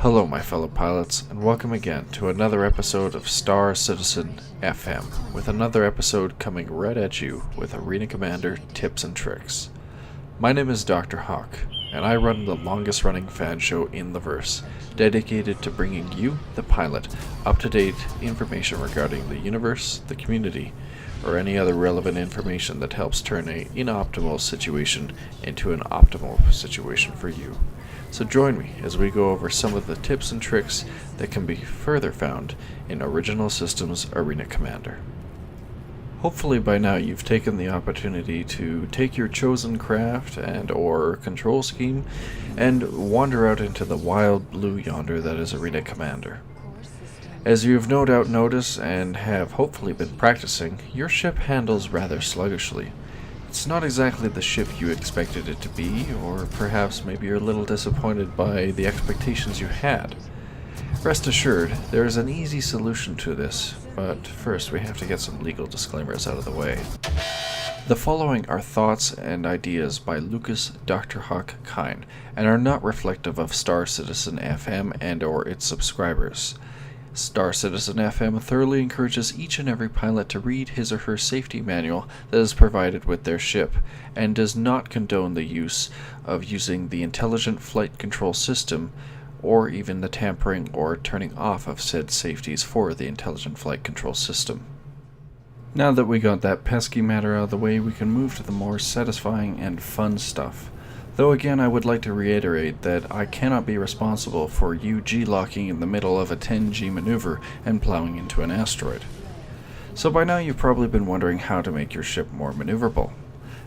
Hello my fellow pilots, and welcome again to another episode of Star Citizen FM, with another episode coming right at you with Arena Commander tips and tricks. My name is Dr. Hawk, and I run the longest running fan show in the verse, dedicated to bringing you, the pilot, up-to-date information regarding the universe, the community, or any other relevant information that helps turn an inoptimal situation into an optimal situation for you. So join me as we go over some of the tips and tricks that can be further found in Original Systems Arena Commander. Hopefully by now you've taken the opportunity to take your chosen craft and or control scheme and wander out into the wild blue yonder that is Arena Commander. As you've no doubt noticed and have hopefully been practicing, your ship handles rather sluggishly. It's not exactly the ship you expected it to be, or perhaps maybe you're a little disappointed by the expectations you had. Rest assured, there is an easy solution to this, but first we have to get some legal disclaimers out of the way. The following are thoughts and ideas by Lucas Dr. Hawk Kine, and are not reflective of Star Citizen FM and or its subscribers. Star Citizen FM thoroughly encourages each and every pilot to read his or her safety manual that is provided with their ship, and does not condone the use of using the Intelligent Flight Control System, or even the tampering or turning off of said safeties for the Intelligent Flight Control System. Now that we got that pesky matter out of the way, we can move to the more satisfying and fun stuff. Though again, I would like to reiterate that I cannot be responsible for you G-locking in the middle of a 10G maneuver and plowing into an asteroid. So by now you've probably been wondering how to make your ship more maneuverable.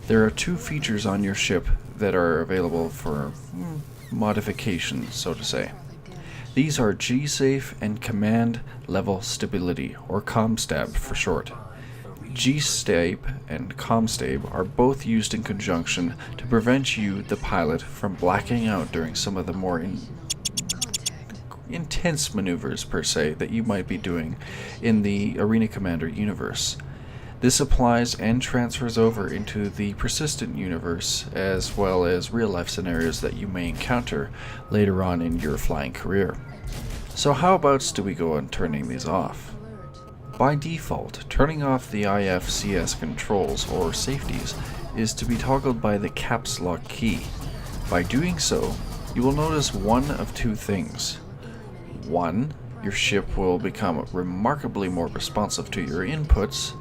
There are two features on your ship that are available for modification, so to say. These are G-Safe and Command Level Stability, or ComStab for short. G-Stab and ComStab are both used in conjunction to prevent you, the pilot, from blacking out during some of the more intense maneuvers, per se, that you might be doing in the Arena Commander universe. This applies and transfers over into the persistent universe, as well as real-life scenarios that you may encounter later on in your flying career. So how about do we go on turning these off? By default, turning off the IFCS controls or safeties is to be toggled by the caps lock key. By doing so, you will notice one of two things. One, your ship will become remarkably more responsive to your inputs,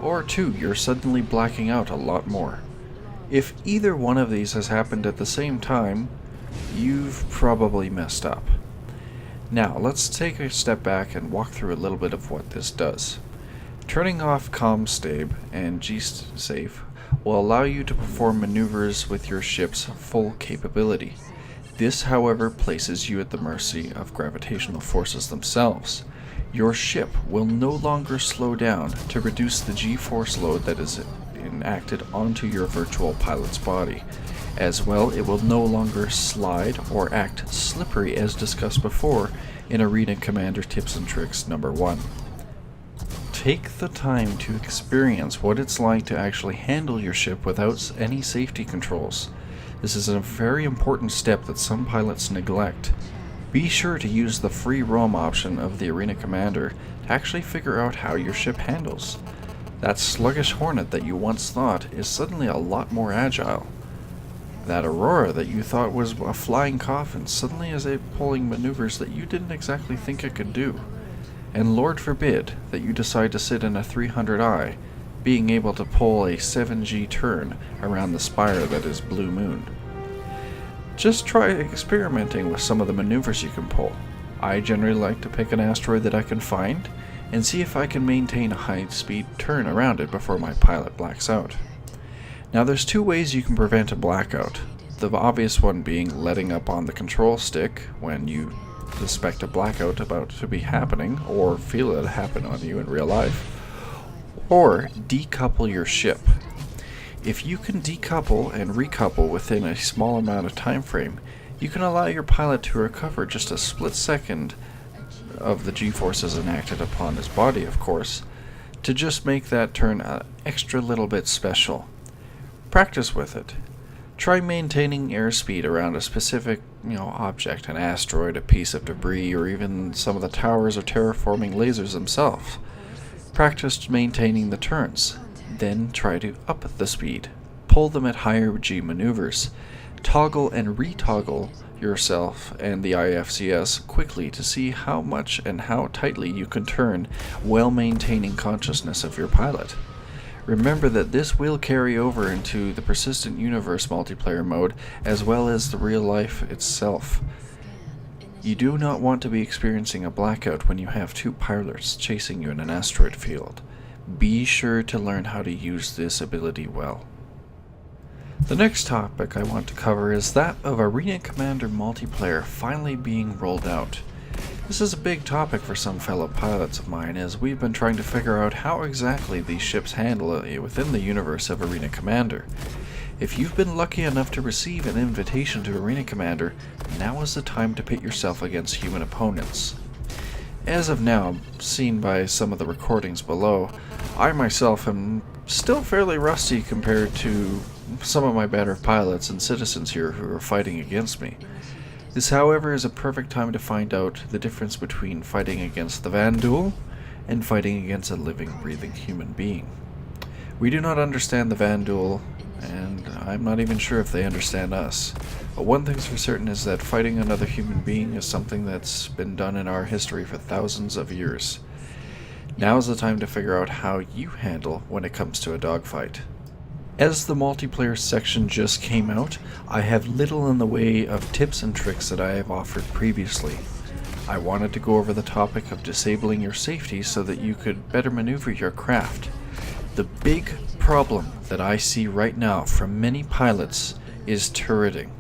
or two, you're suddenly blacking out a lot more. If either one of these has happened at the same time, you've probably messed up. Now, let's take a step back and walk through a little bit of what this does. Turning off ComStab and G-Safe will allow you to perform maneuvers with your ship's full capability. This, however, places you at the mercy of gravitational forces themselves. Your ship will no longer slow down to reduce the G-force load that is enacted onto your virtual pilot's body. As well, it will no longer slide or act slippery as discussed before in Arena Commander Tips and Tricks number 1. Take the time to experience what it's like to actually handle your ship without any safety controls. This is a very important step that some pilots neglect. Be sure to use the free roam option of the Arena Commander to actually figure out how your ship handles. That sluggish Hornet that you once thought is suddenly a lot more agile. That Aurora that you thought was a flying coffin suddenly is pulling maneuvers that you didn't exactly think it could do. And Lord forbid that you decide to sit in a 300i, being able to pull a 7G turn around the spire that is Blue Moon. Just try experimenting with some of the maneuvers you can pull. I generally like to pick an asteroid that I can find, and see if I can maintain a high-speed turn around it before my pilot blacks out. Now there's two ways you can prevent a blackout. The obvious one being letting up on the control stick when you suspect a blackout about to be happening, or feel it happen on you in real life. Or decouple your ship. If you can decouple and recouple within a small amount of time frame, you can allow your pilot to recover just a split second of the G-forces enacted upon his body, of course, to just make that turn an extra little bit special. Practice with it. Try maintaining airspeed around a specific, object, an asteroid, a piece of debris, or even some of the towers or terraforming lasers themselves. Practice maintaining the turns, then try to up the speed. Pull them at higher G maneuvers. Toggle and retoggle yourself and the IFCS quickly to see how much and how tightly you can turn while maintaining consciousness of your pilot. Remember that this will carry over into the Persistent Universe multiplayer mode as well as the real life itself. You do not want to be experiencing a blackout when you have two pilots chasing you in an asteroid field. Be sure to learn how to use this ability well. The next topic I want to cover is that of Arena Commander multiplayer finally being rolled out. This is a big topic for some fellow pilots of mine, as we've been trying to figure out how exactly these ships handle it within the universe of Arena Commander. If you've been lucky enough to receive an invitation to Arena Commander, now is the time to pit yourself against human opponents. As of now, seen by some of the recordings below, I myself am still fairly rusty compared to some of my better pilots and citizens here who are fighting against me. This, however, is a perfect time to find out the difference between fighting against the Vandal and fighting against a living, breathing human being. We do not understand the Vandal, and I'm not even sure if they understand us. But one thing's for certain is that fighting another human being is something that's been done in our history for thousands of years. Now's the time to figure out how you handle when it comes to a dogfight. As the multiplayer section just came out, I have little in the way of tips and tricks that I have offered previously. I wanted to go over the topic of disabling your safety so that you could better maneuver your craft. The big problem that I see right now from many pilots is turreting.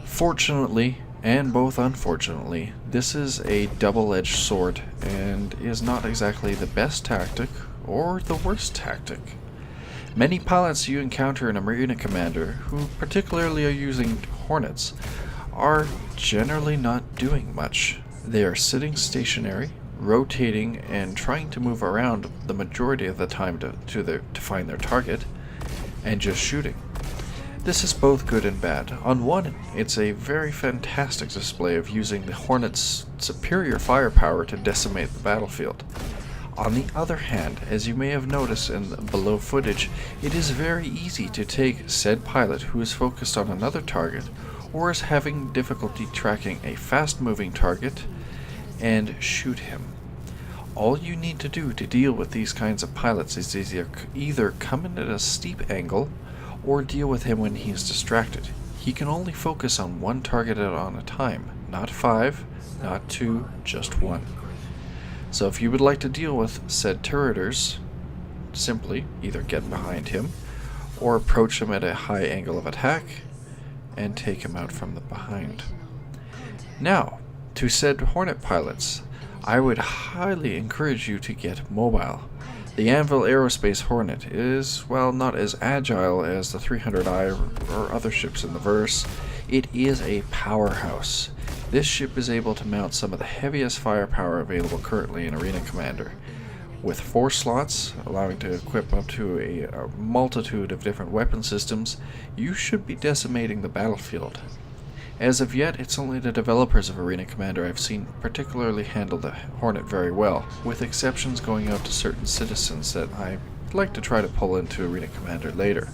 Fortunately, and both unfortunately, this is a double-edged sword and is not exactly the best tactic or the worst tactic. Many pilots you encounter in Arena Commander, who particularly are using Hornets, are generally not doing much. They are sitting stationary, rotating, and trying to move around the majority of the time to find their target, and just shooting. This is both good and bad. On one, it's a very fantastic display of using the Hornet's superior firepower to decimate the battlefield. On the other hand, as you may have noticed in the below footage, it is very easy to take said pilot who is focused on another target or is having difficulty tracking a fast-moving target and shoot him. All you need to do to deal with these kinds of pilots is either come in at a steep angle or deal with him when he is distracted. He can only focus on one target at a time, not 5, not 2, just 1. So if you would like to deal with said turreters, simply either get behind him or approach him at a high angle of attack and take him out from the behind. Now, to said Hornet pilots, I would highly encourage you to get mobile. The Anvil Aerospace Hornet is, while not as agile as the 300i or other ships in the verse, it is a powerhouse. This ship is able to mount some of the heaviest firepower available currently in Arena Commander. With 4 slots, allowing to equip up to a multitude of different weapon systems, you should be decimating the battlefield. As of yet, it's only the developers of Arena Commander I've seen particularly handle the Hornet very well, with exceptions going out to certain citizens that I'd like to try to pull into Arena Commander later.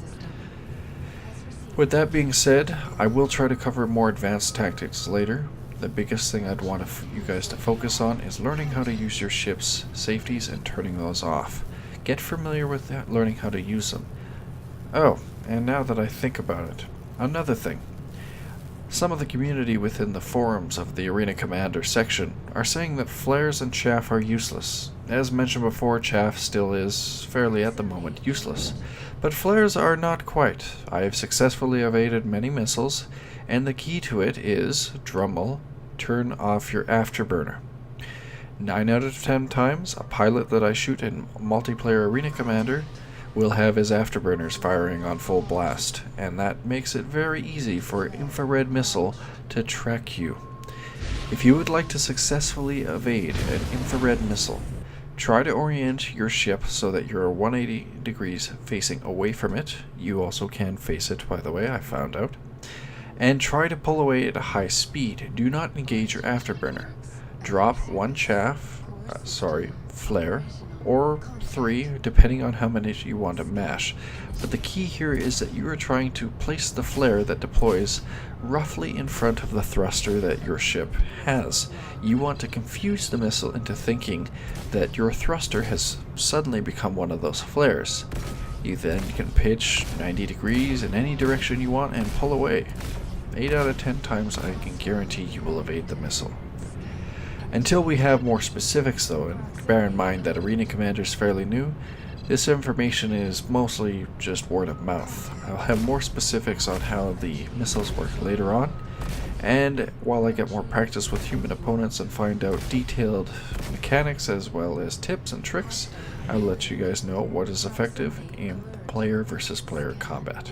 With that being said, I will try to cover more advanced tactics later. The biggest thing I'd want you guys to focus on is learning how to use your ship's safeties and turning those off. Get familiar with that, learning how to use them. Oh, and now that I think about it, another thing. Some of the community within the forums of the Arena Commander section are saying that flares and chaff are useless. As mentioned before, chaff still is, fairly at the moment, useless. But flares are not quite. I have successfully evaded many missiles, and the key to it is, drumroll, turn off your afterburner. 9 out of 10 times, a pilot that I shoot in multiplayer Arena Commander will have his afterburners firing on full blast, and that makes it very easy for an infrared missile to track you. If you would like to successfully evade an infrared missile, Try to orient your ship so that you're 180 degrees facing away from it. You also can face it, by the way, I found out. And try to pull away at a high speed. Do not engage your afterburner. Drop one flare, or 3, depending on how many you want to mash. But the key here is that you are trying to place the flare that deploys roughly in front of the thruster that your ship has. You want to confuse the missile into thinking that your thruster has suddenly become one of those flares. You then can pitch 90 degrees in any direction you want and pull away. 8 out of 10 times I can guarantee you will evade the missile. Until we have more specifics though, and bear in mind that Arena Commander is fairly new, this information is mostly just word of mouth. I'll have more specifics on how the missiles work later on, and while I get more practice with human opponents and find out detailed mechanics as well as tips and tricks, I'll let you guys know what is effective in player versus player combat.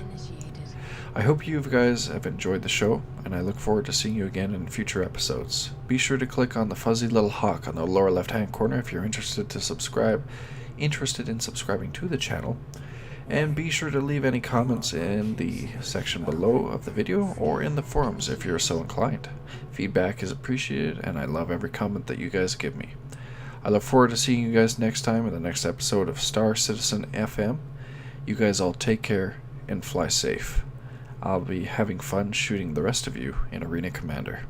I hope you guys have enjoyed the show, and I look forward to seeing you again in future episodes. Be sure to click on the fuzzy little hawk on the lower left hand corner if you're interested in subscribing to the channel, and be sure to leave any comments in the section below of the video or in the forums if you're so inclined. Feedback is appreciated, and I love every comment that you guys give me. I look forward to seeing you guys next time in the next episode of Star Citizen FM. You guys all take care and fly safe. I'll be having fun shooting the rest of you in Arena Commander.